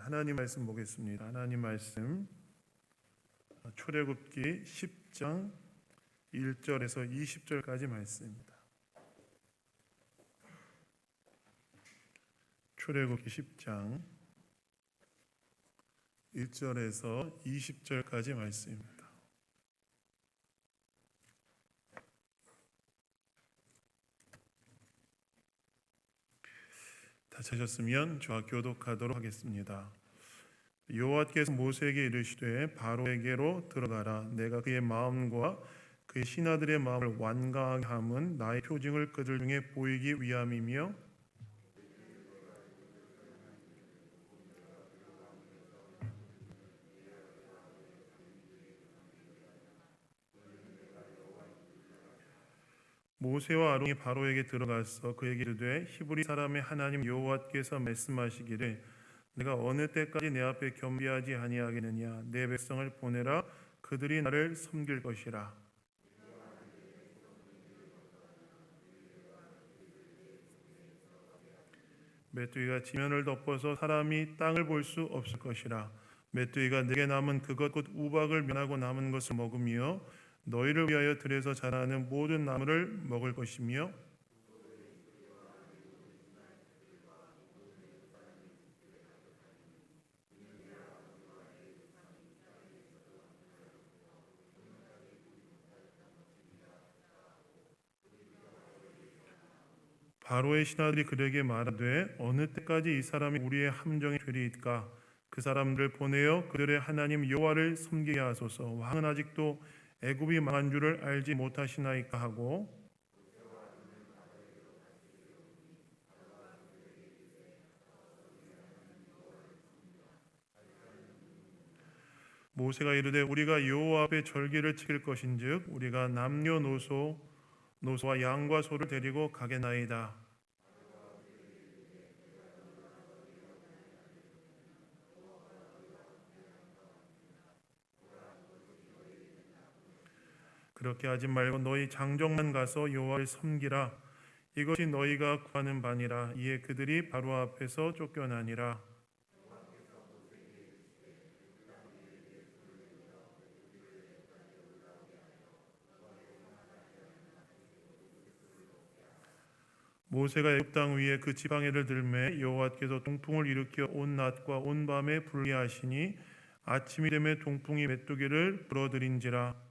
하나님 말씀 보겠습니다. 하나님 말씀 출애굽기 10장 1절에서 20절까지 말씀입니다. 출애굽기 10장 1절에서 20절까지 말씀입니다. 다 찾았으면 저와 교독하도록 하겠습니다. 여호와께서 모세에게 이르시되 바로에게로 들어가라. 내가 그의 마음과 그의 신하들의 마음을 완강하게 함은 나의 표징을 그들 중에 보이기 위함이며 모세와 아론이 바로에게 들어가서 그에게 이르되 히브리 사람의 하나님 여호와께서 말씀하시기를 내가 어느 때까지 내 앞에 겸비하지 아니하겠느냐. 내 백성을 보내라. 그들이 나를 섬길 것이라. 메뚜기가 지면을 덮어서 사람이 땅을 볼 수 없을 것이라. 메뚜기가 내게 남은 그것 곧 우박을 면하고 남은 것을 먹으며 너희를 위하여 들에서 자라는 모든 나무를 먹을 것이며 바로의 신하들이 그에게 말하되 어느 때까지 이 사람이 우리의 함정이 되리이까. 그 사람들을 보내어 그들의 하나님 여호와를 섬기게 하소서. 왕은 아직도 애굽이 망한 줄을 알지 못하시나이까 하고 모세가 이르되 우리가 여호와 앞에 절기를 지킬 것인즉 우리가 남녀노소와 양과 소를 데리고 가겠나이다. 그렇게 하지 말고 너희 장정만 가서 여호와를 섬기라. 이것이 너희가 구하는 바니라. 이에 그들이 바로 앞에서 쫓겨나니라. 모세가 애굽 땅 위에 그 지팡이를 들매 여호와께서 동풍을 일으켜 온 낮과 온 밤에 불게 하시니 아침이 되매 동풍이 메뚜기를 불어들인지라.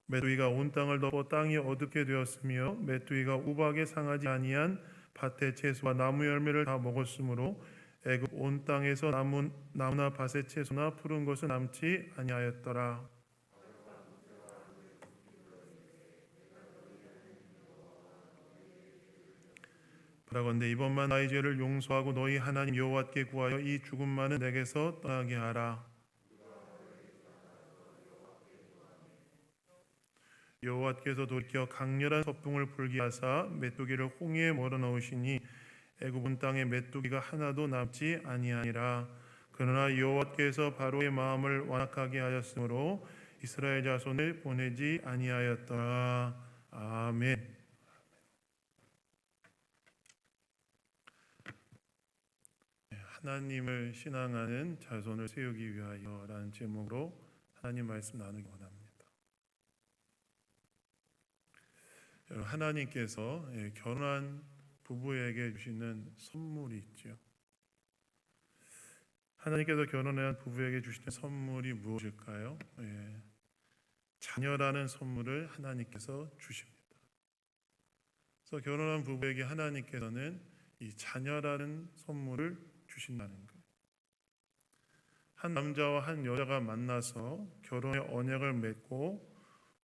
메뚜기가 온 땅을 덮어 땅이 어둡게 되었으며 메뚜기가 우박에 상하지 아니한 밭의 채소와 나무 열매를 다 먹었으므로 애굽 온 땅에서 나무나 밭의 채소나 푸른 것은 남지 아니하였더라. 바라건대 이번만 나의 죄를 용서하고 너희 하나님 여호와께 구하여 이 죽음만은 내게서 떠나게 하라. 여호와께서 돌이켜 강렬한 서풍을 불게 하사 메뚜기를 홍해에 몰아넣으시니 애굽 온 땅에 메뚜기가 하나도 남지 아니하니라. 그러나 여호와께서 바로의 마음을 완악하게 하였으므로 이스라엘 자손을 보내지 아니하였더라. 아멘. 하나님을 신앙하는 자손을 세우기 위하여라는 제목으로 하나님 말씀 나누기 원합니다. 하나님께서 결혼한 부부에게 주시는 선물이 있죠. 하나님께서 결혼한 부부에게 주시는 선물이 무엇일까요? 자녀라는 선물을 하나님께서 주십니다. 그래서 결혼한 부부에게 하나님께서는 이 자녀라는 선물을 주신다는 거예요. 한 남자와 한 여자가 만나서 결혼의 언약을 맺고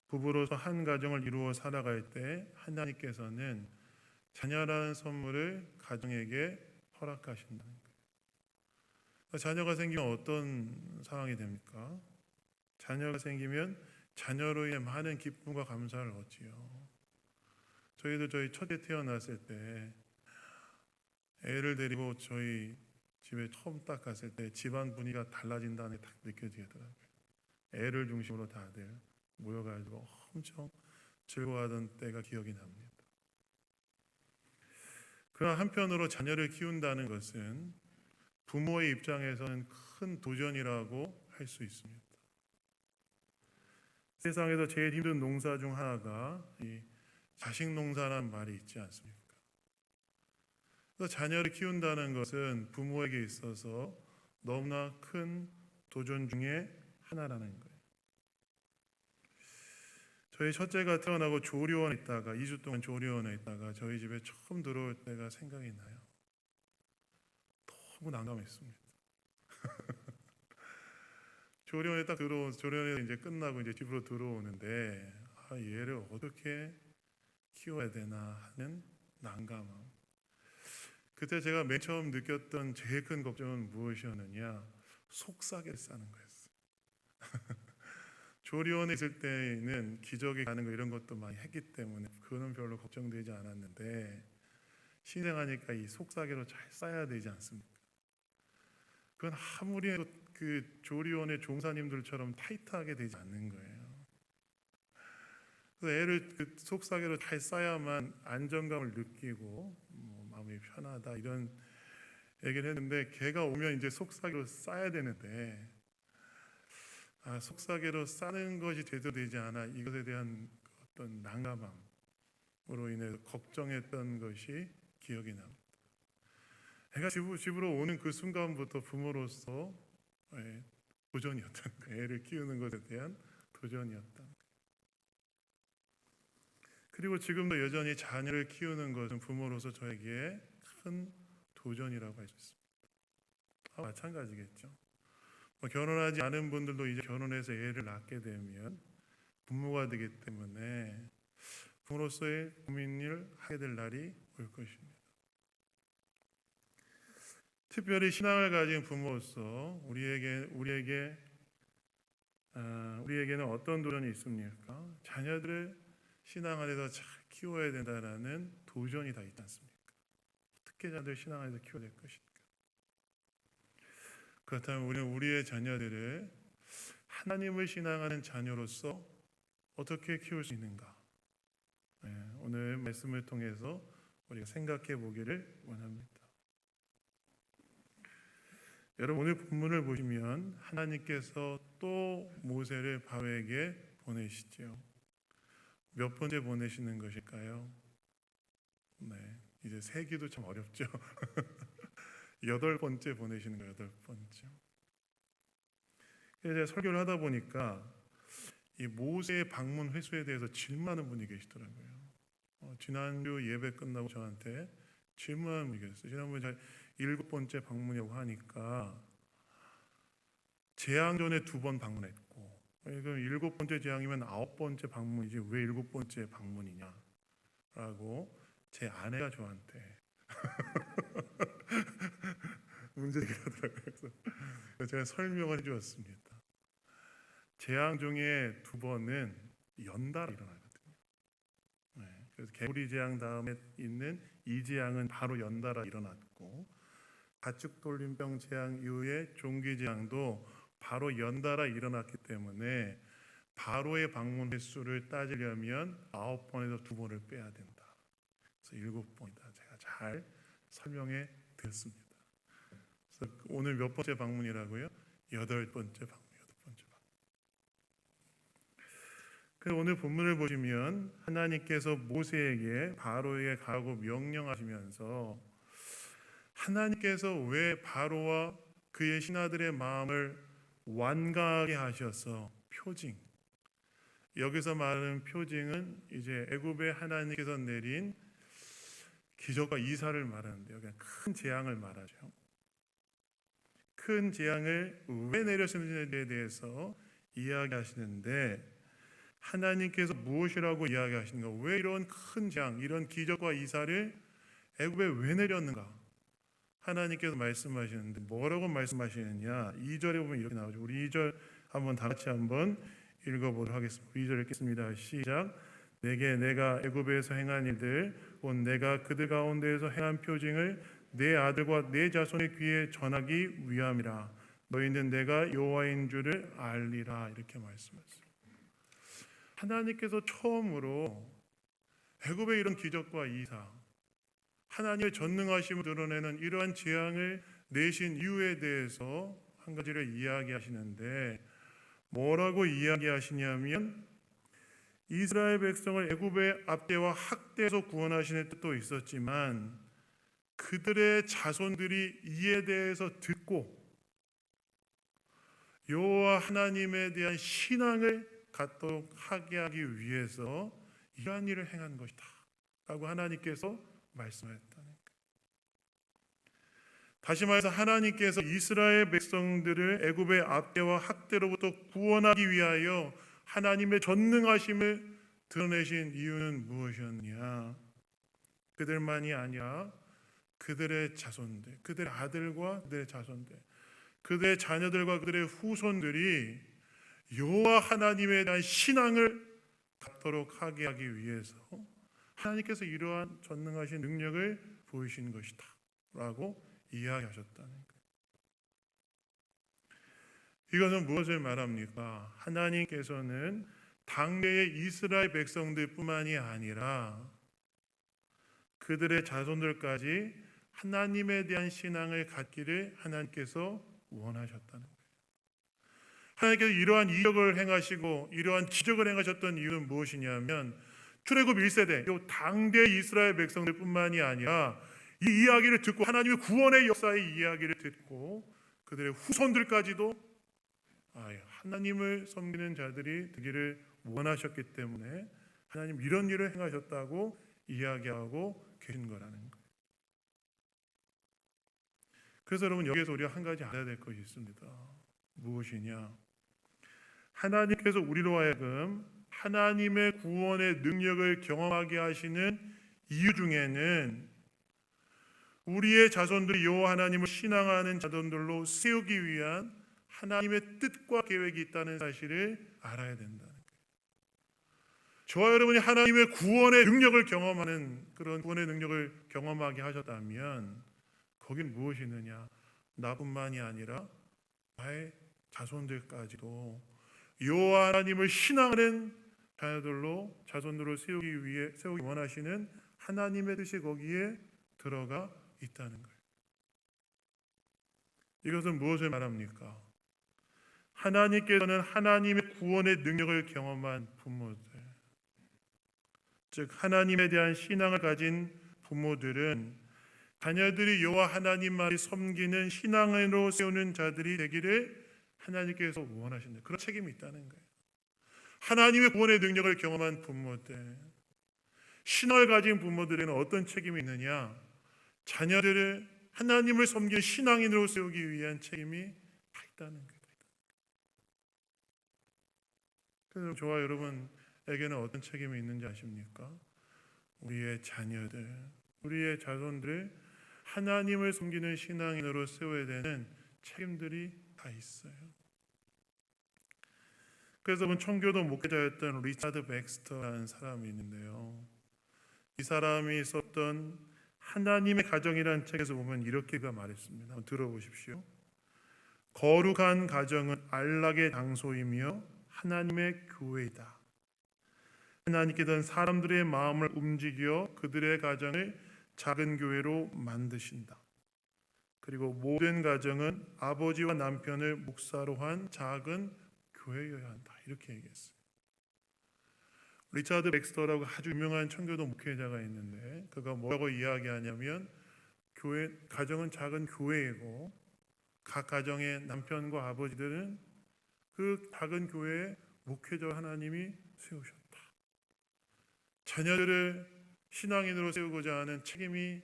부부로서 한 가정을 이루어 살아갈 때 하나님께서는 자녀라는 선물을 가정에게 허락하신다는 거예요. 자녀가 생기면 어떤 상황이 됩니까? 자녀가 생기면 자녀로 인해 많은 기쁨과 감사를 얻지요. 저희도 저희 첫째 태어났을 때 애를 데리고 저희 집에 처음 딱 갔을 때 집안 분위기가 달라진다는 게 딱 느껴지더라고요. 애를 중심으로 다들 모여가지고 엄청 즐거워하던 때가 기억이 납니다. 그러나 한편으로 자녀를 키운다는 것은 부모의 입장에서는 큰 도전이라고 할 수 있습니다. 세상에서 제일 힘든 농사 중 하나가 이 자식 농사라는 말이 있지 않습니까? 그래서 자녀를 키운다는 것은 부모에게 있어서 너무나 큰 도전 중에 하나라는 거예요. 저희 첫째가 태어나고 조리원에 있다가 2주 동안 조리원에 있다가 저희 집에 처음 들어올 때가 생각이 나요. 너무 난감했습니다. 조리원에 딱 조리원에 이제 끝나고 이제 집으로 들어오는데 얘를 어떻게 키워야 되나 하는 난감함. 그때 제가 맨 처음 느꼈던 제일 큰 걱정은 무엇이었느냐? 속삭이를 싸는 거였어요. 조리원에 있을 때는 기저귀 가는 거 이런 것도 많이 했기 때문에 그거는 별로 걱정되지 않았는데 신생하니까 이 속삭이로 잘 싸야 되지 않습니까? 그건 아무리 해도 그 조리원의 종사님들처럼 타이트하게 되지 않는 거예요. 그래서 애를 그 속삭이로 잘 싸야만 안정감을 느끼고 마음이 편하다 이런 얘기를 했는데 걔가 오면 이제 속삭이로 싸야 되는데 속삭이로 싸는 것이 제대로 되지 않아 이것에 대한 어떤 난감함으로 인해 걱정했던 것이 기억이 납니다. 애가 집으로 오는 그 순간부터 부모로서 도전이었던 거예요. 애를 키우는 것에 대한 도전이었던 거예요. 그리고 지금도 여전히 자녀를 키우는 것은 부모로서 저에게 큰 도전이라고 할 수 있습니다. 마찬가지겠죠. 결혼하지 않은 분들도 이제 결혼해서 애를 낳게 되면 부모가 되기 때문에 부모로서의 고민을 하게 될 날이 올 것입니다. 특별히 신앙을 가진 부모로서 우리에게는 어떤 도전이 있습니까? 자녀들을 신앙 안에서 잘 키워야 된다는 도전이 다 있지 않습니까? 어떻게 자녀들 신앙 안에서 키워야 될 것인가? 그렇다면 우리는 우리의 자녀들을 하나님을 신앙하는 자녀로서 어떻게 키울 수 있는가? 오늘 말씀을 통해서 우리가 생각해 보기를 원합니다. 여러분 오늘 본문을 보시면 하나님께서 또 모세를 바로에게 보내시죠. 몇 번째 보내시는 것일까요? 이제 세기도 참 어렵죠. 8번째 보내시는 거예요. 8번째. 그래서 제가 설교를 하다 보니까 이 모세의 방문 횟수에 대해서 질문하는 분이 계시더라고요. 지난주 예배 끝나고 저한테 질문하는 분이 계셨어요. 지난번에 제가 7번째 방문이라고 하니까 재앙 전에 2번 방문했고 그럼 7번째 재앙이면 9번째 방문이지 왜 7번째 방문이냐라고 제 아내가 저한테 문제를 하더라고요. 그래서 제가 설명을 해주었습니다. 재앙 중에 2번은 연달아 일어나거든요. 그래서 개구리 재앙 다음에 있는 이 재앙은 바로 연달아 일어났고 가축 돌림병 재앙 이후에 종기 재앙도 바로 연달아 일어났기 때문에 바로의 방문 횟수를 따지려면 9번에서 2번을 빼야 된다. 그래서 7번이다. 제가 잘 설명해 드렸습니다. 그래서 오늘 몇 번째 방문이라고요? 8번째 방문. 8번째 방문. 그래서 오늘 본문을 보시면 하나님께서 모세에게 바로에게 가라고 명령하시면서 하나님께서 왜 바로와 그의 신하들의 마음을 완강하게 하셔서 표징. 여기서 말하는 표징은 이제 애굽에 하나님께서 내린 기적과 이사를 말하는데요. 그냥 큰 재앙을 말하죠. 큰 재앙을 왜 내렸는지에 대해서 이야기하시는데 하나님께서 무엇이라고 이야기하시는가? 왜 이런 큰 재앙, 이런 기적과 이사를 애굽에 왜 내렸는가? 하나님께서 말씀하시는데 뭐라고 말씀하시느냐? 2절에 보면 이렇게 나오죠. 우리 2절 한번 다 같이 한번 읽어보도록 하겠습니다. 2절 읽겠습니다. 시작. 내게 내가 애굽에서 행한 일들 곧 내가 그들 가운데에서 행한 표징을 내 아들과 내 자손의 귀에 전하기 위함이라. 너희는 내가 여호와인 줄을 알리라. 이렇게 말씀하셨습니다. 하나님께서 처음으로 애굽의 이런 기적과 이상, 하나님의 전능하심을 드러내는 이러한 재앙을 내신 이유에 대해서 한 가지를 이야기하시는데, 뭐라고 이야기하시냐면 이스라엘 백성을 애굽의 압제와 학대에서 구원하시는 뜻도 있었지만 그들의 자손들이 이에 대해서 듣고 여호와 하나님에 대한 신앙을 갖도록 하게 하기 위해서 이러한 일을 행한 것이다 라고 하나님께서 말씀하셨다는 거예요. 다시 말해서 하나님께서 이스라엘 백성들을 애굽의 압제와 학대로부터 구원하기 위하여 하나님의 전능하심을 드러내신 이유는 무엇이었냐? 그들만이 아니라 그들의 자손들, 그들의 아들과 그들의 자손들, 그들의 자녀들과 그들의 후손들이 여호와 하나님에 대한 신앙을 갖도록 하게 하기 위해서 하나님께서 이러한 전능하신 능력을 보이신 것이다 라고 이야기하셨다는 거예요. 이것은 무엇을 말합니까? 하나님께서는 당대의 이스라엘 백성들뿐만이 아니라 그들의 자손들까지 하나님에 대한 신앙을 갖기를 하나님께서 원하셨다는 거예요. 하나님께서 이러한 이적을 행하시고 이러한 기적을 행하셨던 이유는 무엇이냐면 출애굽 1세대 이 당대 이스라엘 백성들뿐만이 아니라 이 이야기를 듣고 하나님의 구원의 역사의 이야기를 듣고 그들의 후손들까지도 하나님을 섬기는 자들이 되기를 원하셨기 때문에 하나님 이런 일을 행하셨다고 이야기하고 계신 거라는 거예요. 그래서 여러분 여기에서 우리가 한 가지 알아야 될 것이 있습니다. 무엇이냐? 하나님께서 우리로 하여금 하나님의 구원의 능력을 경험하게 하시는 이유 중에는 우리의 자손들이 여호와 하나님을 신앙하는 자손들로 세우기 위한 하나님의 뜻과 계획이 있다는 사실을 알아야 된다는 거예요. 저와 여러분이 하나님의 구원의 능력을 경험하는 그런 구원의 능력을 경험하게 하셨다면 거긴 무엇이 있느냐? 나뿐만이 아니라 나의 자손들까지도 여호와 하나님을 신앙하는 자녀들로 자손들로 세우기 원하시는 하나님의 뜻이 거기에 들어가 있다는 거예요. 이것은 무엇을 말합니까? 하나님께서는 하나님의 구원의 능력을 경험한 부모들, 즉 하나님에 대한 신앙을 가진 부모들은 자녀들이 여호와 하나님만을 섬기는 신앙으로 세우는 자들이 되기를 하나님께서 원하신다. 그런 책임이 있다는 거예요. 하나님의 구원의 능력을 경험한 부모들, 신앙을 가진 부모들에는 어떤 책임이 있느냐? 자녀들을 하나님을 섬기는 신앙인으로 세우기 위한 책임이 다 있다는 거예요. 그래서 저와 여러분에게는 어떤 책임이 있는지 아십니까? 우리의 자녀들, 우리의 자손들을 하나님을 섬기는 신앙인으로 세워야 되는 책임들이 다 있어요. 그래서 청교도 목회자였던 리차드 백스터라는 사람이 있는데요. 이 사람이 썼던 하나님의 가정이라는 책에서 보면 이렇게 그가 말했습니다. 한번 들어보십시오. 거룩한 가정은 안락의 장소이며 하나님의 교회이다. 하나님께서는 사람들의 마음을 움직여 그들의 가정을 작은 교회로 만드신다. 그리고 모든 가정은 아버지와 남편을 목사로 한 작은 교회여야 한다. 이렇게 얘기했어요. 리차드 백스터라고 아주 유명한 청교도 목회자가 있는데 그가 뭐라고 이야기하냐면 가정은 작은 교회이고 각 가정의 남편과 아버지들은 그 작은 교회의 목회자 하나님이 세우셨다. 자녀들을 신앙인으로 세우고자 하는 책임이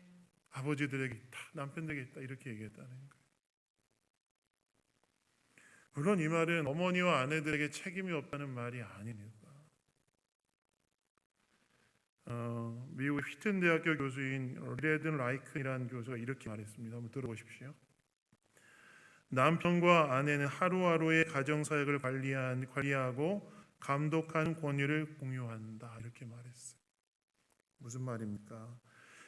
아버지들에게 있다. 남편들에게 있다. 이렇게 얘기했다는 거예요. 물론 이 말은 어머니와 아내들에게 책임이 없다는 말이 아닙니다. 미국 휘튼 대학교 교수인 레든 라이큰이라는 교수가 이렇게 말했습니다. 한번 들어보십시오. 남편과 아내는 하루하루의 가정 사역을 관리하고 감독하는 권위를 공유한다. 이렇게 말했어요. 무슨 말입니까?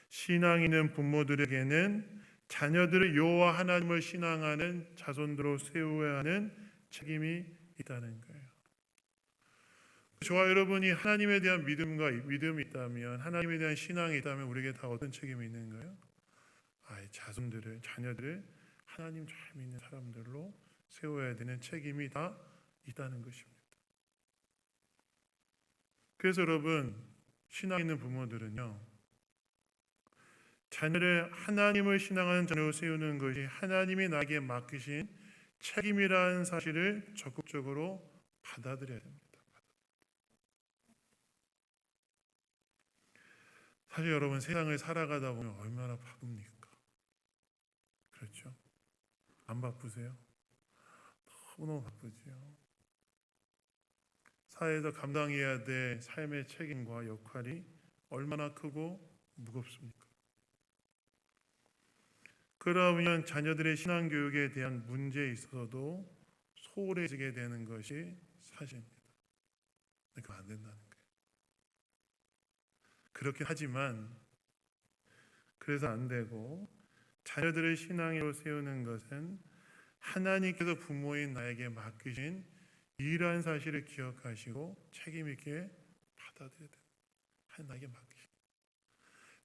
신앙 있는 부모들에게는 자녀들을 여호와 하나님을 신앙하는 자손들로 세워야 하는 책임이 있다는 거예요. 저와 여러분이 하나님에 대한 믿음이 있다면, 하나님에 대한 신앙이 있다면 우리에게 다 어떤 책임이 있는 거예요? 자손들을, 자녀들을 하나님 잘 믿는 사람들로 세워야 되는 책임이 다 있다는 것입니다. 그래서 여러분, 신앙 있는 부모들은요, 자녀를 하나님을 신앙하는 자녀로 세우는 것이 하나님이 나에게 맡기신 책임이라는 사실을 적극적으로 받아들여야 됩니다. 사실 여러분, 세상을 살아가다 보면 얼마나 바쁩니까? 그렇죠? 안 바쁘세요? 너무너무 바쁘지요. 사회에서 감당해야 될 삶의 책임과 역할이 얼마나 크고 무겁습니까? 그러면 자녀들의 신앙교육에 대한 문제에 있어서도 소홀해지게 되는 것이 사실입니다. 그건 안 된다는 거예요. 그렇긴 하지만 그래서 안 되고, 자녀들의 신앙으로 세우는 것은 하나님께서 부모인 나에게 맡기신 일이라는 사실을 기억하시고 책임 있게 받아들여야 돼요. 하나님에게 맡기신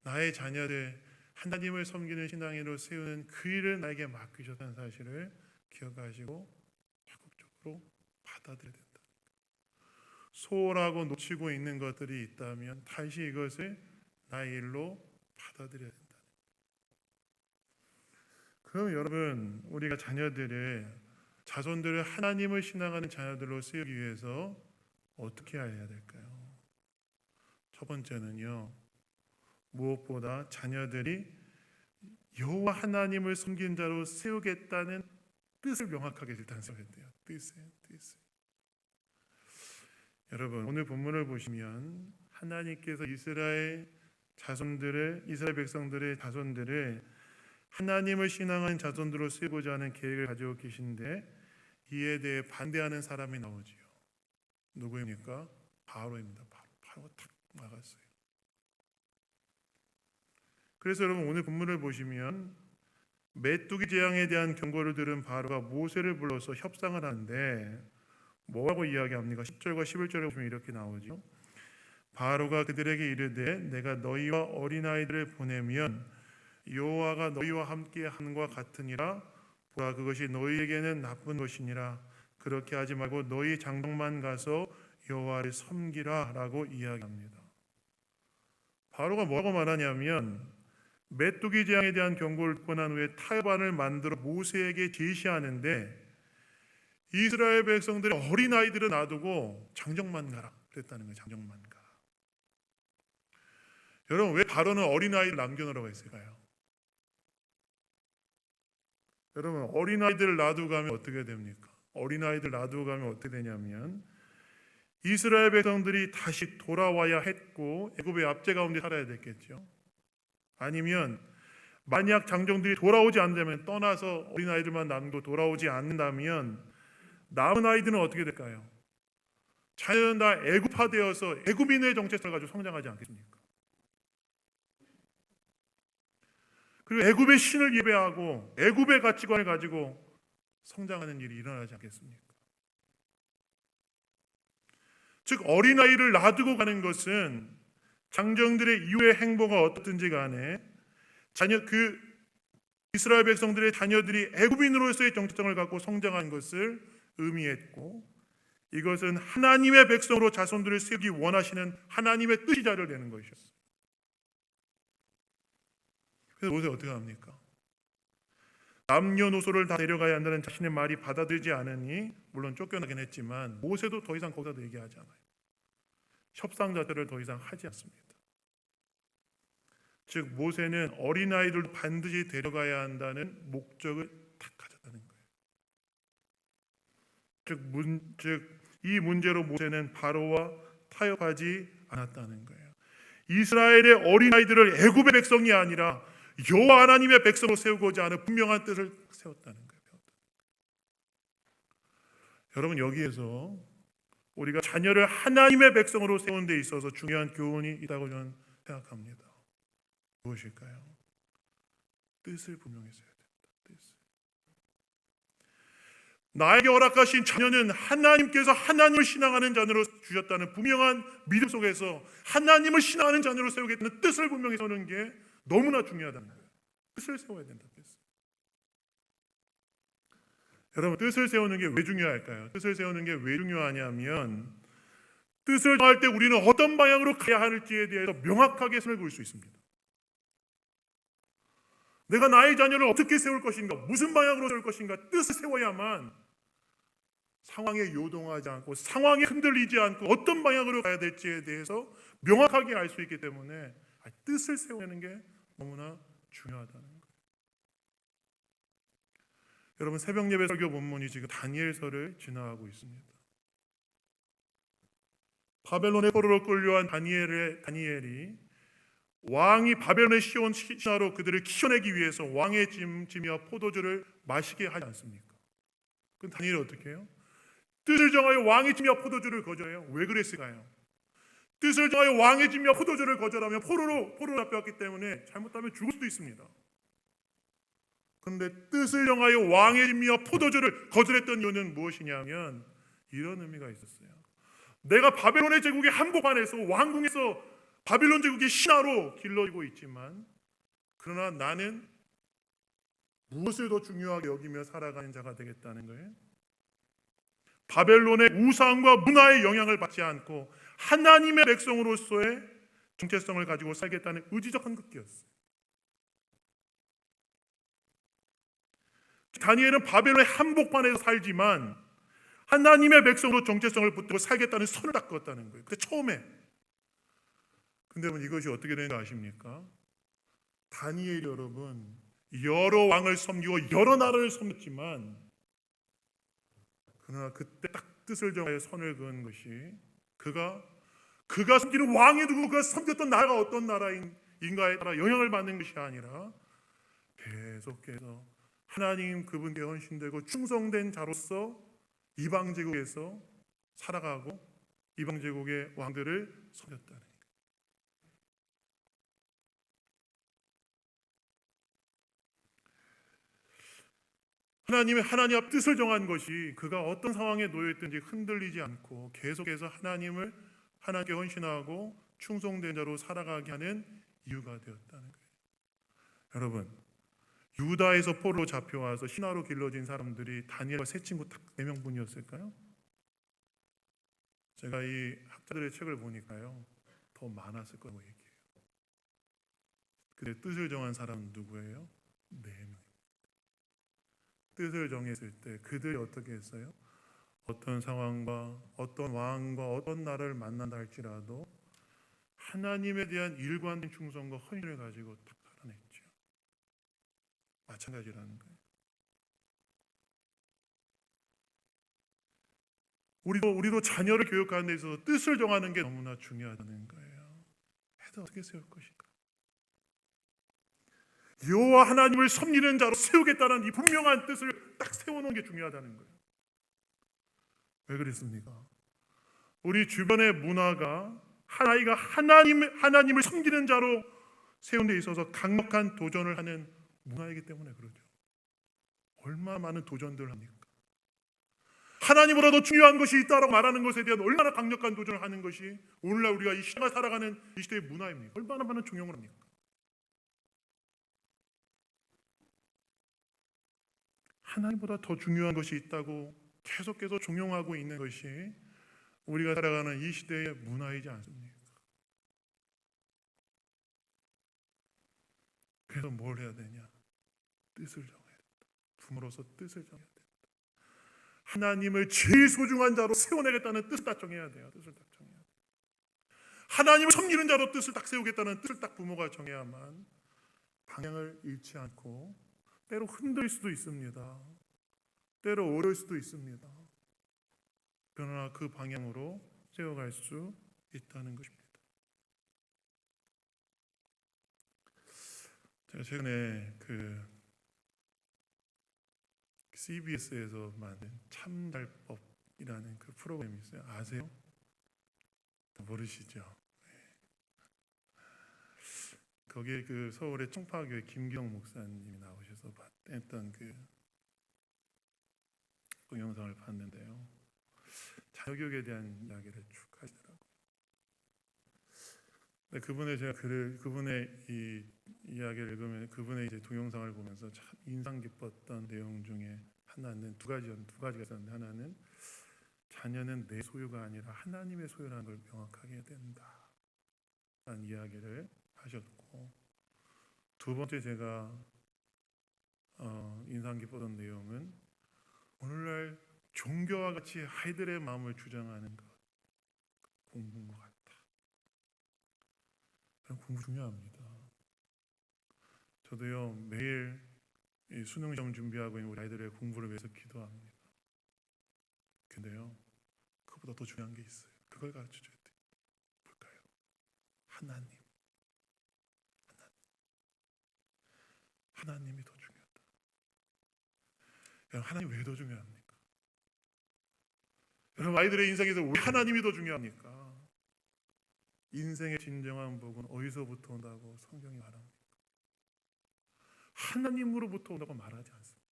나의 자녀들 하나님을 섬기는 신앙인으로 세우는 그 일을 나에게 맡기셨다는 사실을 기억하시고 적극적으로 받아들여야 된다. 소홀하고 놓치고 있는 것들이 있다면 다시 이것을 나의 일로 받아들여야 된다. 그럼 여러분, 우리가 자손들을 하나님을 신앙하는 자녀들로 세우기 위해서 어떻게 해야 될까요? 첫 번째는요, 무엇보다 자녀들이 여호와 하나님을 섬기는 자로 세우겠다는 뜻을 명확하게 일단 세워야 돼요. 뜻을. 여러분, 오늘 본문을 보시면 하나님께서 이스라엘 백성들의 자손들을 하나님을 신앙하는 자손들로 세우고자 하는 계획을 가지고 계신데, 이에 대해 반대하는 사람이 나오지요. 누구입니까? 바로입니다. 바로가 탁 나갔어요. 그래서 여러분, 오늘 본문을 보시면 메뚜기 재앙에 대한 경고를 들은 바로가 모세를 불러서 협상을 하는데 뭐라고 이야기합니까? 10절과 11절에 보시면 이렇게 나오죠. 바로가 그들에게 이르되 내가 너희와 어린아이들을 보내면 여호와가 너희와 함께 함과 같으니라. 보라, 그것이 너희에게는 나쁜 것이니라. 그렇게 하지 말고 너희 장정만 가서 여호와를 섬기라 라고 이야기합니다. 바로가 뭐라고 말하냐면, 메뚜기 재앙에 대한 경고를 듣고 난 후에 타협안을 만들어 모세에게 제시하는데, 이스라엘 백성들의 어린아이들은 놔두고 장정만 가라 그랬다는 거예요. 장정만 가라. 여러분, 왜 바로는 어린아이를 남겨놓으라고 했을까요? 여러분, 어린아이들을 놔두고 가면 어떻게 됩니까? 어린아이들 놔두고 가면 어떻게 되냐면, 이스라엘 백성들이 다시 돌아와야 했고 애굽의 압제 가운데 살아야 됐겠죠. 아니면 만약 장정들이 돌아오지 않는다면, 떠나서 어린아이들만 남고 돌아오지 않는다면 남은 아이들은 어떻게 될까요? 자녀는 다 애굽화되어서 애굽인의 정체성을 가지고 성장하지 않겠습니까? 그리고 애굽의 신을 예배하고 애굽의 가치관을 가지고 성장하는 일이 일어나지 않겠습니까? 즉, 어린아이를 놔두고 가는 것은 장정들의 이후의 행보가 어떻든지 간에 이스라엘 백성들의 자녀들이 애굽인으로서의 정체성을 갖고 성장하는 것을 의미했고, 이것은 하나님의 백성으로 자손들을 세우기 원하시는 하나님의 뜻이 자료되는 것이었어요. 그래서 모세 어떻게 합니까? 남녀노소를 다 데려가야 한다는 자신의 말이 받아들이지 않으니, 물론 쫓겨나긴 했지만 모세도 더 이상 거기서 얘기하지 않아요. 협상 자체를 더 이상 하지 않습니다. 즉, 모세는 어린아이들도 반드시 데려가야 한다는 목적을 딱 가졌다는 거예요. 즉 이 문제로 모세는 바로와 타협하지 않았다는 거예요. 이스라엘의 어린아이들을 애굽의 백성이 아니라 여호와 하나님의 백성으로 세우고자 하는 분명한 뜻을 세웠다는 거예요. 여러분, 여기에서 우리가 자녀를 하나님의 백성으로 세우는 데 있어서 중요한 교훈이 있다고 저는 생각합니다. 무엇일까요? 뜻을 분명히 써야 됩니다. 뜻을. 나에게 허락하신 자녀는 하나님께서 하나님을 신앙하는 자녀로 주셨다는 분명한 믿음 속에서 하나님을 신앙하는 자녀로 세우겠다는 뜻을 분명히 세우는 게 너무나 중요하다는 거예요. 뜻을 세워야 된다. 뜻을. 여러분, 뜻을 세우는 게 왜 중요할까요? 뜻을 세우는 게 왜 중요하냐면 뜻을 정할 때 우리는 어떤 방향으로 가야 할지에 대해서 명확하게 선을 그을 수 있습니다. 내가 나의 자녀를 어떻게 세울 것인가, 무슨 방향으로 세울 것인가 뜻을 세워야만 상황에 요동하지 않고 상황에 흔들리지 않고 어떤 방향으로 가야 될지에 대해서 명확하게 알 수 있기 때문에 뜻을 세우는 게 너무나 중요하다는 거예요. 여러분, 새벽 예배 설교 본문이 지금 다니엘서를 지나가고 있습니다. 바벨론의 포로로 끌려간 다니엘이 왕이 바벨론의 신하로 그들을 키워내기 위해서 왕의 짐이와 포도주를 마시게 하지 않습니까? 그럼 다니엘이 어떻게 해요? 뜻을 정하여 왕의 짐이와 포도주를 거절해요. 왜 그랬을까요? 뜻을 정하여 왕의 짐이와 포도주를 거절하면 포로로 잡혀왔기 때문에 잘못하면 죽을 수도 있습니다. 그런데 뜻을 정하여 왕의 짐이와 포도주를 거절했던 이유는 무엇이냐면 이런 의미가 있었어요. 내가 바벨론의 제국의 한복판에서 왕궁에서 바빌론 제국의 신하로 길러지고 있지만 그러나 나는 무엇을 더 중요하게 여기며 살아가는 자가 되겠다는 거예요. 바벨론의 우상과 문화의 영향을 받지 않고 하나님의 백성으로서의 정체성을 가지고 살겠다는 의지적 한국기였어요. 다니엘은 바벨론의 한복판에서 살지만 하나님의 백성으로 정체성을 붙들고 살겠다는 선을 딱 그었다는 거예요. 근데 처음에 근데 이것이 어떻게 되는지 아십니까? 다니엘이 여러분 여러 왕을 섬기고 여러 나라를 섬겼지만 그러나 그때 딱 뜻을 정하여 선을 그은 것이 그가 섬기는 왕이 누구고 그가 섬겼던 나라가 어떤 나라인가에 따라 영향을 받는 것이 아니라 계속해서 하나님 그분께 헌신되고 충성된 자로서 이방 제국에서 살아가고 이방 제국의 왕들을 섬겼다는 거예요. 하나님 앞 뜻을 정한 것이 그가 어떤 상황에 놓여있든지 흔들리지 않고 계속해서 하나님께 헌신하고 충성된 자로 살아가게 하는 이유가 되었다는 거예요. 여러분, 유다에서 포로로 잡혀와서 신하로 길러진 사람들이 다니엘과 세 친구 딱 4명뿐이었을까요? 제가 이 학자들의 책을 보니까요 더 많았을 거라고 얘기해요. 근데 뜻을 정한 사람은 누구예요? 4명. 뜻을 정했을 때 그들이 어떻게 했어요? 어떤 상황과 어떤 왕과 어떤 나라를 만난다 할지라도 하나님에 대한 일관된 충성과 헌신을 가지고 딱 살아냈죠. 마찬가지라는 거예요. 우리도 자녀를 교육하는 데 있어서 뜻을 정하는 게 너무나 중요하다는 거예요. 해도 어떻게 세울 것인가? 여호와 하나님을 섬기는 자로 세우겠다는 이 분명한 뜻을 딱 세워놓은 게 중요하다는 거예요. 왜 그랬습니까? 우리 주변의 문화가 아이가 하나님을 섬기는 자로 세운 데 있어서 강력한 도전을 하는 문화이기 때문에 그러죠. 얼마나 많은 도전들을 합니까? 하나님보다 더 중요한 것이 있다라고 말하는 것에 대한 얼마나 강력한 도전을 하는 것이 오늘날 우리가 이 시대가 살아가는 이 시대의 문화입니까? 얼마나 많은 종용을 합니까? 하나님보다 더 중요한 것이 있다고 계속해서 종용하고 있는 것이 우리가 살아가는 이 시대의 문화이지 않습니까? 그래서 뭘 해야 되냐? 뜻을 정해야 된다. 부모로서 뜻을 정해야 된다. 하나님을 제일 소중한 자로 세워내겠다는 뜻을 딱 정해야 돼요. 뜻을 딱 정해야 돼요. 하나님을 섬기는 자로 뜻을 딱 세우겠다는 뜻을 딱 부모가 정해야만 방향을 잃지 않고 때로 흔들릴 수도 있습니다. 때로 어려울 수도 있습니다. 그러나 그 방향으로 세워갈 수 있다는 것입니다. 제가 최근에 CBS에서 만든 참잘법이라는 그 프로그램이 있어요. 아세요? 모르시죠? 거기에 서울의 청파교회 김기영 목사님이 나오셔서 했던 동영상을 봤는데요. 자녀교육에 대한 이야기를 쭉 하시더라고요. 근데 그분의 이 이야기를 읽으면 그분의 이제 동영상을 보면서 참 인상 깊었던 내용 중에 하나는 두 가지가 있었는데, 하나는 자녀는 내 소유가 아니라 하나님의 소유라는 걸 명확하게 해야 된다라는 이야기를 하셨고, 두 번째 제가 인상 깊었던 내용은 오늘날 종교와 같이 아이들의 마음을 주장하는 것, 공부인 것 같다. 공부 중요합니다. 저도요, 매일 이 수능 시험 준비하고 있는 우리 아이들의 공부를 위해서 기도합니다. 근데요, 그보다 더 중요한 게 있어요. 그걸 가르쳐줘야 돼요. 뭘까요? 하나님이 더 중요하다. 여러분, 하나님 왜 더 중요합니까? 여러분, 아이들의 인생에서 왜 하나님이 더 중요합니까? 인생의 진정한 복은 어디서부터 온다고 성경이 말합니다. 하나님으로부터 온다고 말하지 않습니다.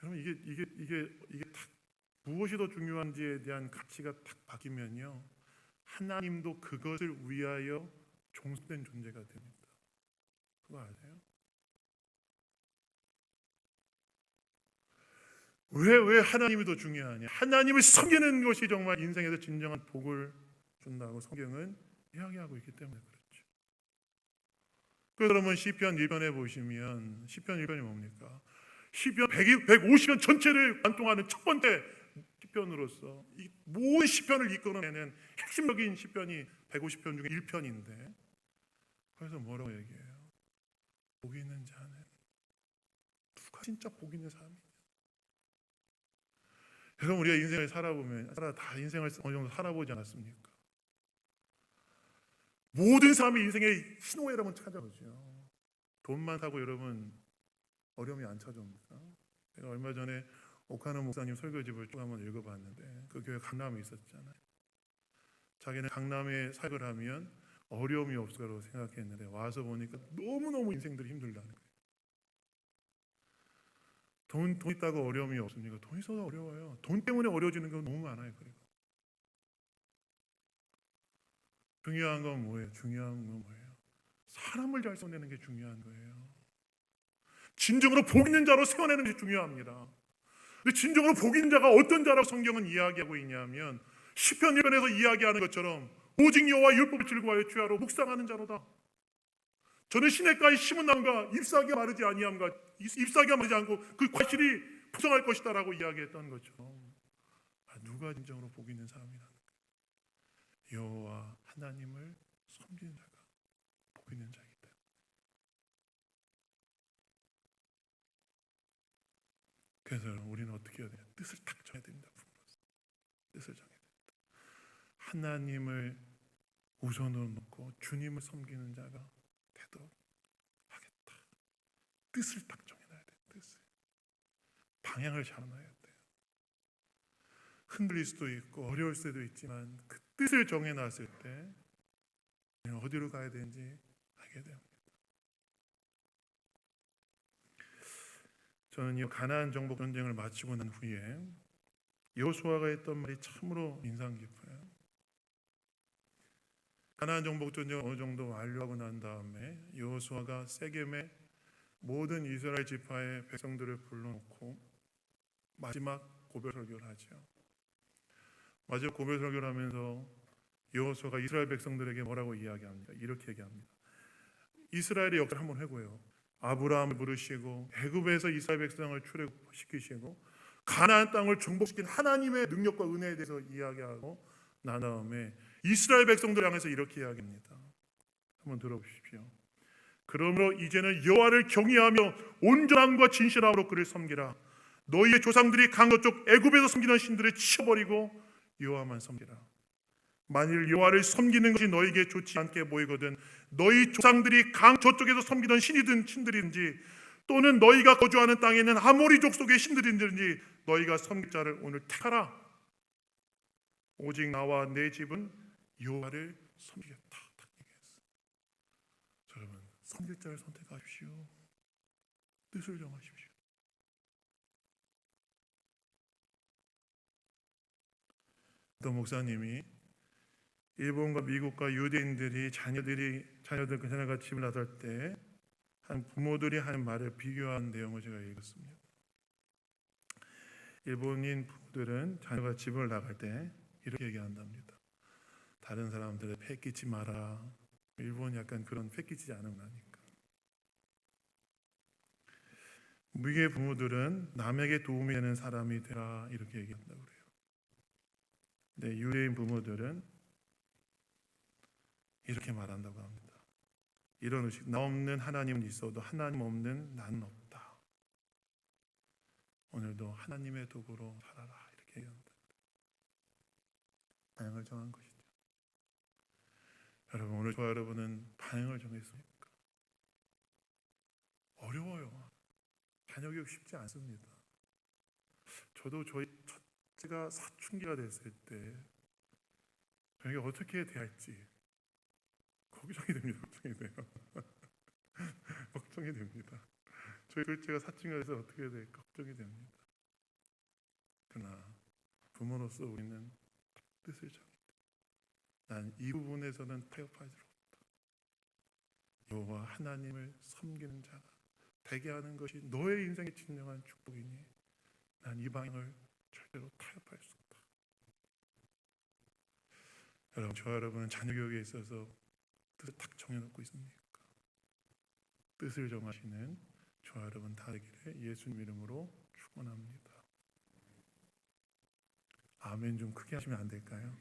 여러분, 이게 딱 무엇이 더 중요한지에 대한 가치가 딱 바뀌면요, 하나님도 그것을 위하여 종속된 존재가 됩니다. 그거 아세요? 왜 하나님이 더 중요하냐? 하나님을 섬기는 것이 정말 인생에서 진정한 복을 준다고 성경은 이야기하고 있기 때문에 그렇죠. 그러면 시편 1편에 보시면, 시편 1편이 뭡니까? 시편 150편 전체를 관통하는 첫 번째 시편으로서 이 모든 시편을 이끌어내는 핵심적인 시편이 150편 중에 1편인데, 그래서 뭐라고 얘기해요? 복 있는 자는, 누가 진짜 복 있는 사람이냐? 여러분, 우리가 인생을 살아보면 다 인생을 어느 정도 살아보지 않았습니까? 모든 사람이 인생의 희노애락은 찾아오죠. 돈만 사고 여러분 어려움이 안 찾아옵니까? 제가 얼마 전에 오카노 목사님 설교집을 쭉 한번 읽어봤는데, 그 교회 강남에 있었잖아요. 자기는 강남에 살걸 하면 어려움이 없을 거라고 생각했는데 와서 보니까 너무너무 인생들이 힘들다는 거예요. 돈 있다고 어려움이 없습니까? 돈 있어서 어려워요. 돈 때문에 어려워지는 건 너무 많아요. 그리고 중요한 건 뭐예요? 사람을 잘 세워내는 게 중요한 거예요. 진정으로 복 있는 자로 세워내는 게 중요합니다. 근데 진정으로 복 있는 자가 어떤 자라고 성경은 이야기하고 있냐면, 시편 1편에서 이야기하는 것처럼 오직 여호와 율법을 즐거워하여 주야로 묵상하는 자로다. 저는 시냇가에 심은 나무가 잎사귀가 마르지 아니함과 잎사귀가 마르지 않고 그 과실이 풍성할 것이다라고 이야기했던 것처럼, 누가 진정으로 복 있는 사람이라는 거예요? 여호와 하나님을 섬기는 자가 복 있는 자이기 때문에. 그래서 우리는 어떻게 해야 돼요? 뜻을 딱 정해야 됩니다. 부모로서 뜻을 정해야 됩니다. 하나님을 우선으로 놓고 주님을 섬기는 자가 되도록 하겠다. 뜻을 딱 정해놔야 돼요. 뜻을. 방향을 잡아놔야 돼요. 흔들릴 수도 있고 어려울 수도 있지만 그 뜻을 정해놨을 때 어디로 가야 되는지 알게 됩니다. 저는 이 가나안 정복 전쟁을 마치고 난 후에 여호수아가 했던 말이 참으로 인상 깊어요. 가나안 정복 전쟁을 어느 정도 완료하고 난 다음에 여호수아가 세겜의 모든 이스라엘 지파의 백성들을 불러놓고 마지막 고별 설교를 하죠. 마지막 고별 설교를 하면서 여호수아가 이스라엘 백성들에게 뭐라고 이야기합니다. 이렇게 얘기합니다. 이스라엘의 역사를 한번 해고요. 아브라함을 부르시고 애굽에서 이스라엘 백성을 출애굽시키시고 가나안 땅을 정복시킨 하나님의 능력과 은혜에 대해서 이야기하고 난 다음에 이스라엘 백성들 향해서 이렇게 이야기합니다. 한번 들어보십시오. 그러므로 이제는 여호와를 경외하며 온전함과 진실함으로 그를 섬기라. 너희의 조상들이 강 저쪽 애굽에서 섬기던 신들을 치워버리고 여호와만 섬기라. 만일 여호와를 섬기는 것이 너희에게 좋지 않게 보이거든 너희 조상들이 강 저쪽에서 섬기던 신이든 신들이든지 또는 너희가 거주하는 땅에 있는 아모리 족속의 신들이든지 너희가 섬길 자를 오늘 택하라. 오직 나와 내 집은 여호와를 섬기겠다. 여러분, 섬길 자를 선택하십시오. 뜻을 정하십시오. 어떤 목사님이 일본과 미국과 유대인들이 자녀들 그녀가 집을 나설 때 한 부모들이 하는 말을 비교한 내용을 제가 읽었습니다. 일본인 부모들은 자녀가 집을 나갈 때 이렇게 얘기한답니다. 다른 사람들을 패끼지 마라. 일본이 약간 그런 패끼지 않으면 하니까. 미국의 부모들은 남에게 도움이 되는 사람이 되라 이렇게 얘기한다고 그래요. 근데 유대인 부모들은 이렇게 말한다고 합니다. 이런 의식, 나 없는 하나님은 있어도 하나님 없는 나는 없다. 오늘도 하나님의 도구로 살아라 이렇게 얘기합니다. 반응을 정한 것이죠. 여러분, 오늘 저와 여러분은 반응을 정했습니까? 어려워요. 자녀 교육 쉽지 않습니다. 저도 저희 첫째가 사춘기가 됐을 때 저에게 어떻게 대할지 걱정이 됩니다. 걱정이 돼요. 걱정이 됩니다. 저희 둘째가 사춘기가 돼서 어떻게 될까 걱정이 됩니다. 그러나 부모로서 우리는 뜻을 정했다. 난 이 부분에서는 타협할 수 없다. 여호와 하나님을 섬기는 자가 되게 하는 것이 너의 인생의 진정한 축복이니 난 이 방향을 절대로 타협할 수 없다. 여러분, 저와 여러분은 자녀 교육에 있어서 뜻을 딱 정해놓고 있습니까? 뜻을 정하시는 저와 여러분 다 되기를 예수님 이름으로 축원합니다. 아멘 좀 크게 하시면 안 될까요?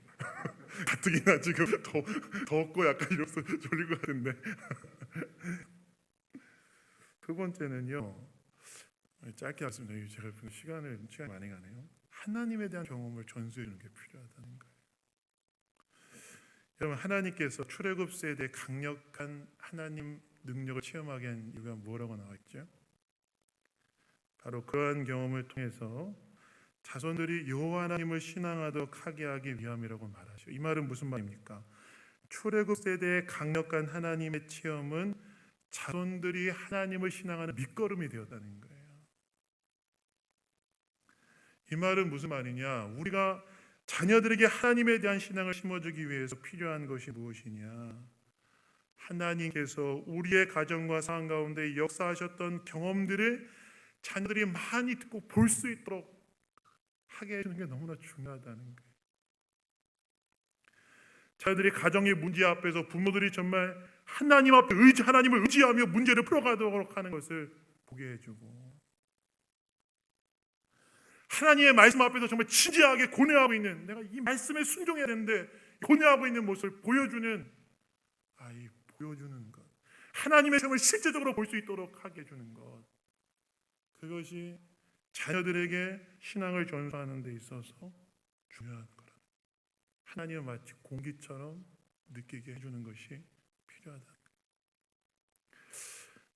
가뜩이나 지금 덥고 약간 이러면서 졸릴 것 같은데. 두 번째는요, 짧게 하겠습니다. 제가 시간이 많이 가네요. 하나님에 대한 경험을 전수해 주는 게 필요하다는 거예요. 여러분, 하나님께서 출애굽 세대에 강력한 하나님 능력을 체험하게 한 이유가 뭐라고 나와 있죠? 바로 그러한 경험을 통해서 자손들이 여호와 하나님을 신앙하도록 하게 하기 위함이라고 말하죠. 이 말은 무슨 말입니까? 출애굽 세대의 강력한 하나님의 체험은 자손들이 하나님을 신앙하는 밑거름이 되었다는 거예요. 이 말은 무슨 말이냐? 우리가 자녀들에게 하나님에 대한 신앙을 심어주기 위해서 필요한 것이 무엇이냐? 하나님께서 우리의 가정과 상황 가운데 역사하셨던 경험들을 자녀들이 많이 듣고 볼 수 있도록 하게 해주는 게 너무나 중요하다는 거예요. 자녀들이 가정의 문제 앞에서 부모들이 정말 하나님 앞에 하나님을 의지하며 문제를 풀어가도록 하는 것을 보게 해주고, 하나님의 말씀 앞에서 정말 진지하게 고뇌하고 있는, 내가 이 말씀에 순종해야 되는데 고뇌하고 있는 모습을 보여주는 것, 하나님의 삶을 실제적으로 볼 수 있도록 하게 해주는 것, 그것이 자녀들에게 신앙을 전수하는 데 있어서 중요한 거라. 하나님을 마치 공기처럼 느끼게 해주는 것이 필요하다.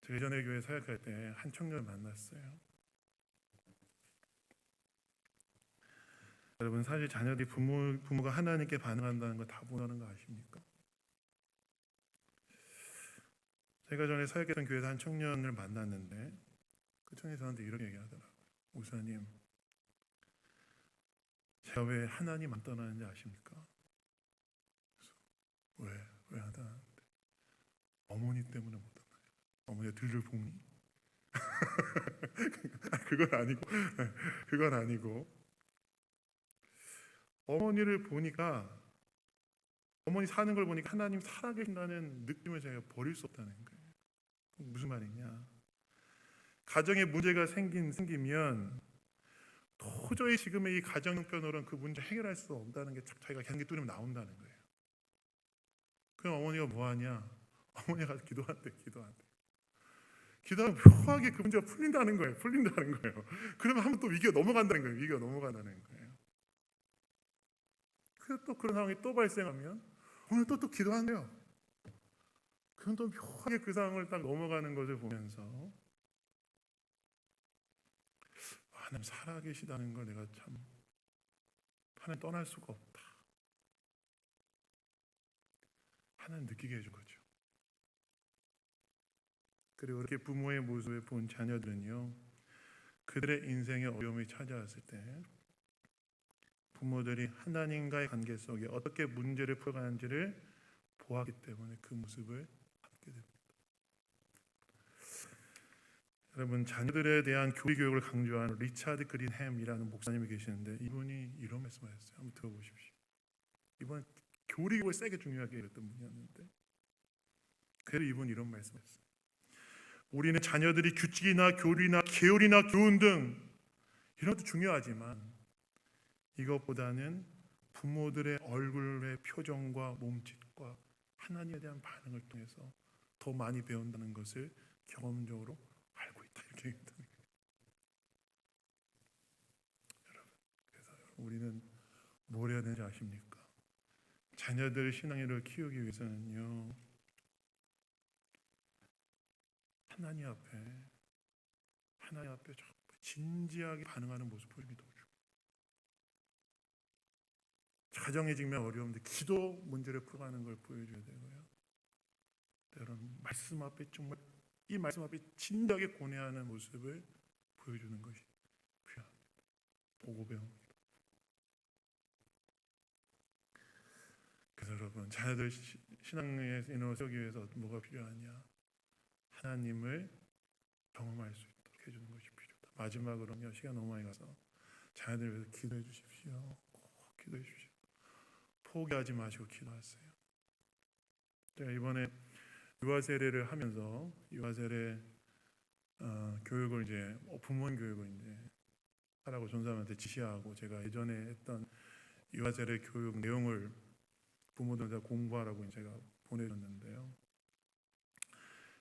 제가 예전에 교회 사역할 때 한 청년을 만났어요. 여러분, 사실 자녀들이 부모가 하나님께 반응한다는 거 다분하는 거 아십니까? 제가 전에 사역했던 교회에서 한 청년을 만났는데 그 청년이 저한테 이렇게 얘기하더라고요. 목사님, 제가 왜 하나님 안 떠나는지 아십니까? 그래서 왜 안 떠나는데? 어머니 때문에 못 떠나요. 어머니가 들들 볶니? 그건 아니고 어머니를 보니까, 어머니 사는 걸 보니까 하나님 살아계신다는 느낌을 제가 버릴 수 없다는 거예요. 무슨 말이냐? 가정에 문제가 생기면 도저히 지금의 이 가정 형편으로는 그 문제 해결할 수 없다는 게 자기가 경계 뚫으면 나온다는 거예요. 그럼 어머니가 뭐 하냐? 어머니가 가서 기도한대. 기도하면 묘하게 그 문제가 풀린다는 거예요. 그러면 한번 또 위기가 넘어간다는 거예요. 그래서 또 그런 상황이 또 발생하면 오늘 또 기도한대요. 그럼 또 묘하게 그 상황을 딱 넘어가는 것을 보면서 하나님 살아계시다는 걸 내가 참 하나님 떠날 수가 없다. 하나님 느끼게 해준 거죠. 그리고 이렇게 부모의 모습을 본 자녀들은요, 그들의 인생의 어려움이 찾아왔을 때 부모들이 하나님과의 관계 속에 어떻게 문제를 풀어가는지를 보았기 때문에 그 모습을 갖게 됩니다. 여러분, 자녀들에 대한 교육을 강조하는 리차드 그린햄이라는 목사님이 계시는데 이분이 이런 말씀을 하셨어요. 한번 들어보십시오. 이번 교육을 세게 중요하게 여겼던 분이었는데 그래도 이분이 이런 말씀을 했어요. 우리는 자녀들이 규칙이나 교리나 계율이나 교훈 등 이런 것도 중요하지만 이것보다는 부모들의 얼굴의 표정과 몸짓과 하나님에 대한 반응을 통해서 더 많이 배운다는 것을 경험적으로 알고 있다, 이렇게 얘기합니다. 여러분, 그래서 우리는 뭘 해야 되는지 아십니까? 자녀들의 신앙을 키우기 위해서는요, 하나님 앞에 진지하게 반응하는 모습 보이기 더 중요해요. 가정에 직면 어려운데 기도 문제를 풀어가는 걸 보여줘야 되고요. 때로는 말씀 앞에 정말 이 말씀 앞에 진지하게 고뇌하는 모습을 보여주는 것이 필요합니다. 보고 배웁니다. 그래서 여러분, 자녀들 신앙의 인원을 세우기 위해서 뭐가 필요하냐? 하나님을 경험할 수 있도록 해주는 것이 필요하다. 마지막으로는요, 시간 너무 많이 가서 자녀들 위해서 기도해 주십시오. 꼭 기도해 주십시오. 포기하지 마시고 기도하세요. 제가 이번에 유아 세례를 하면서 유아 세례 교육을 이제 부모님 교육을 이제 하라고 전사님한테 지시하고 제가 예전에 했던 유아 세례 교육 내용을 부모들한테 공부하라고 제가 보내줬는데요.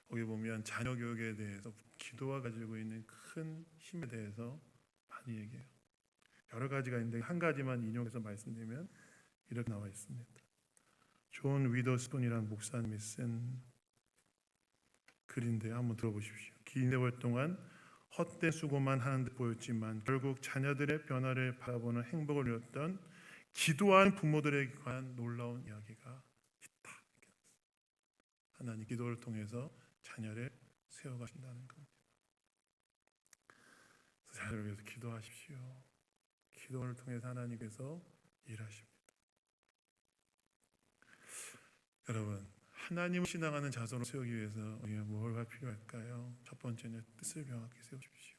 거기 보면 자녀 교육에 대해서 기도가 가지고 있는 큰 힘에 대해서 많이 얘기해요. 여러 가지가 있는데 한 가지만 인용해서 말씀드리면 이렇게 나와 있습니다. 존 위더스톤이라는 목사님이 쓴 글인데 한번 들어보십시오. 긴 세월 동안 헛된 수고만 하는 듯 보였지만 결국 자녀들의 변화를 바라보는 행복을 누렸던 기도하는 부모들에 관한 놀라운 이야기가 있다. 하나님 기도를 통해서 자녀를 세워가신다는 겁니다. 자녀를 위해서 기도하십시오. 기도를 통해서 하나님께서 일하십니다. 여러분, 하나님을 신앙하는 자손을 세우기 위해서 우리가 뭐가 필요할까요? 첫 번째는 뜻을 명확히 세우십시오.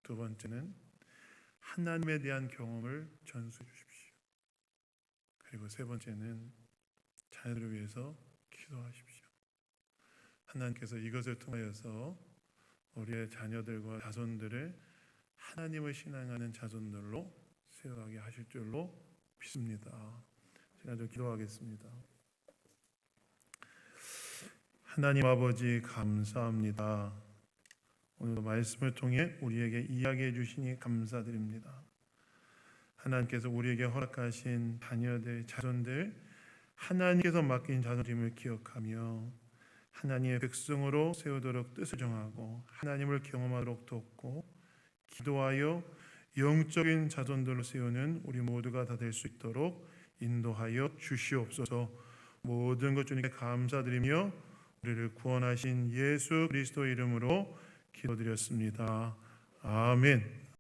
두 번째는 하나님에 대한 경험을 전수해 주십시오. 그리고 세 번째는 자녀들을 위해서 기도하십시오. 하나님께서 이것을 통하여서 우리의 자녀들과 자손들을 하나님을 신앙하는 자손들로 세워가게 하실 줄로 믿습니다. 제가 좀 기도하겠습니다. 하나님 아버지 감사합니다. 오늘 말씀을 통해 우리에게 이야기해 주시니 감사드립니다. 하나님께서 우리에게 허락하신 자녀들, 자손들, 하나님께서 맡긴 자손임을 기억하며 하나님의 백성으로 세우도록 뜻을 정하고 하나님을 경험하도록 돕고 기도하여 영적인 자손들로 세우는 우리 모두가 다 될 수 있도록 인도하여 주시옵소서. 모든 것 주님께 감사드리며 우리를 구원하신 예수 그리스도 이름으로 기도드렸습니다. 아멘.